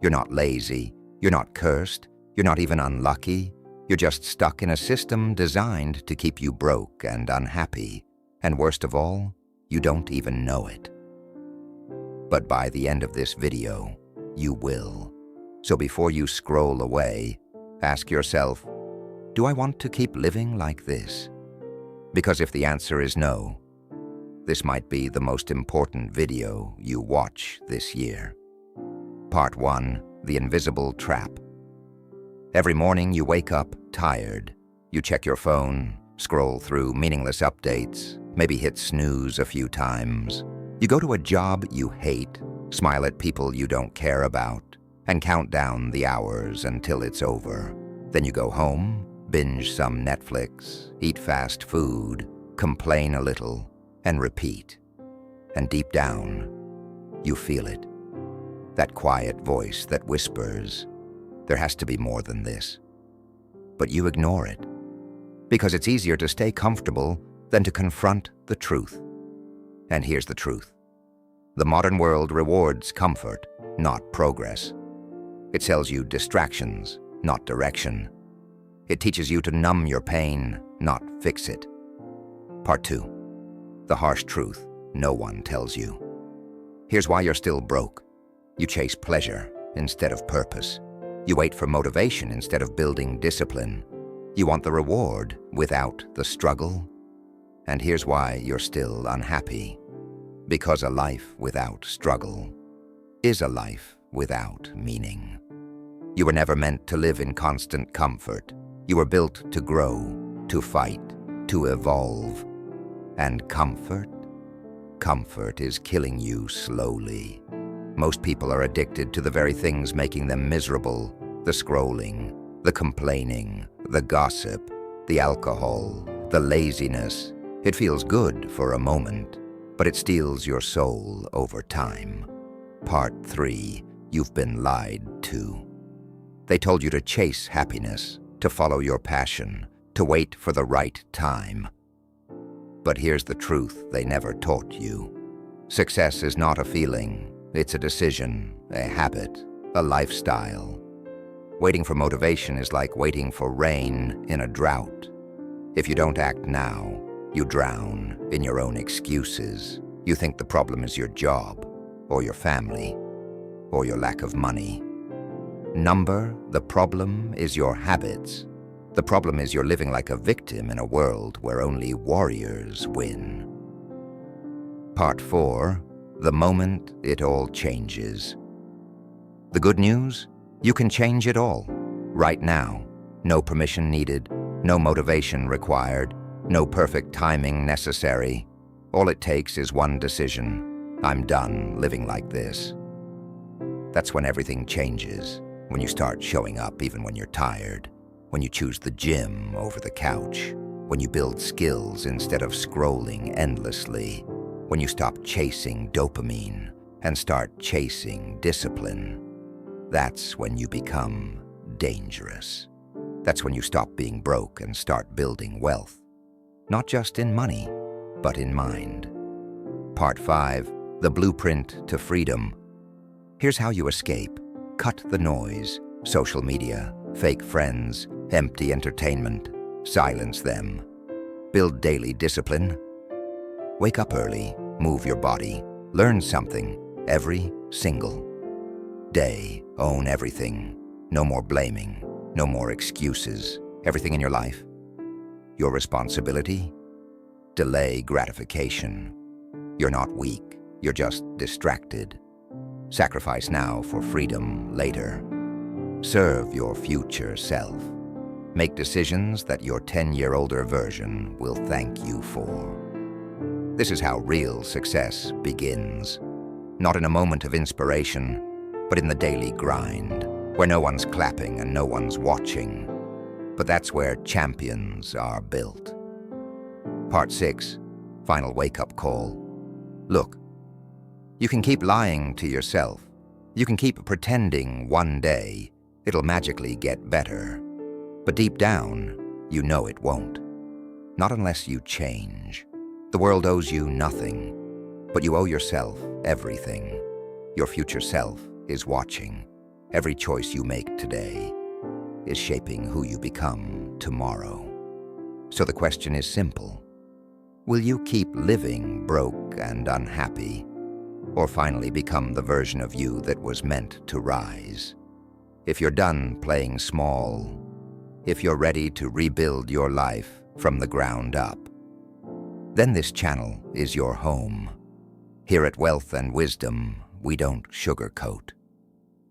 You're not lazy, you're not cursed, you're not even unlucky. You're just stuck in a system designed to keep you broke and unhappy. And worst of all, you don't even know it. But by the end of this video, you will. So before you scroll away, ask yourself, do I want to keep living like this? Because if the answer is no, this might be the most important video you watch this year. Part 1, The Invisible Trap. Every morning you wake up tired. You check your phone, scroll through meaningless updates, maybe hit snooze a few times. You go to a job you hate, smile at people you don't care about, and count down the hours until it's over. Then you go home, binge some Netflix, eat fast food, complain a little, and repeat. And deep down, you feel it. That quiet voice that whispers, there has to be more than this. But you ignore it, because it's easier to stay comfortable than to confront the truth. And here's the truth. The modern world rewards comfort, not progress. It sells you distractions, not direction. It teaches you to numb your pain, not fix it. Part 2. The harsh truth no one tells you. Here's why you're still broke. You chase pleasure instead of purpose. You wait for motivation instead of building discipline. You want the reward without the struggle. And here's why you're still unhappy. Because a life without struggle is a life without meaning. You were never meant to live in constant comfort. You were built to grow, to fight, to evolve. And comfort is killing you slowly. Most people are addicted to the very things making them miserable. The scrolling, the complaining, the gossip, the alcohol, the laziness. It feels good for a moment, but it steals your soul over time. Part 3. You've been lied to. They told you to chase happiness, to follow your passion, to wait for the right time. But here's the truth they never taught you. Success is not a feeling. It's a decision, a habit, a lifestyle. Waiting for motivation is like waiting for rain in a drought. If you don't act now, you drown in your own excuses. You think the problem is your job, or your family, or your lack of money. The problem is your habits. The problem is you're living like a victim in a world where only warriors win. Part 4. The moment it all changes. The good news? You can change it all, right now. No permission needed, no motivation required, no perfect timing necessary. All it takes is one decision. I'm done living like this. That's when everything changes, when you start showing up even when you're tired, when you choose the gym over the couch, when you build skills instead of scrolling endlessly, when you stop chasing dopamine and start chasing discipline. That's when you become dangerous. That's when you stop being broke and start building wealth. Not just in money, but in mind. Part 5. The Blueprint to Freedom. Here's how you escape. Cut the noise. Social media, fake friends, empty entertainment. Silence them. Build daily discipline. Wake up early, move your body, learn something every single day. Own everything. No more blaming, no more excuses. Everything in your life, your responsibility. Delay gratification. You're not weak, you're just distracted. Sacrifice now for freedom later. Serve your future self. Make decisions that your 10-year-older version will thank you for. This is how real success begins. Not in a moment of inspiration, but in the daily grind, where no one's clapping and no one's watching. But that's where champions are built. Part 6. Final wake-up call. Look, you can keep lying to yourself. You can keep pretending one day it'll magically get better. But deep down, you know it won't. Not unless you change. The world owes you nothing, but you owe yourself everything. Your future self is watching. Every choice you make today is shaping who you become tomorrow. So the question is simple. Will you keep living broke and unhappy, or finally become the version of you that was meant to rise? If you're done playing small, if you're ready to rebuild your life from the ground up, then this channel is your home. Here at Wealth and Wisdom, we don't sugarcoat.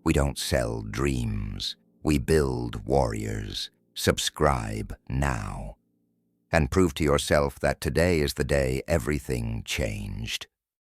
We don't sell dreams. We build warriors. Subscribe now. And prove to yourself that today is the day everything changed.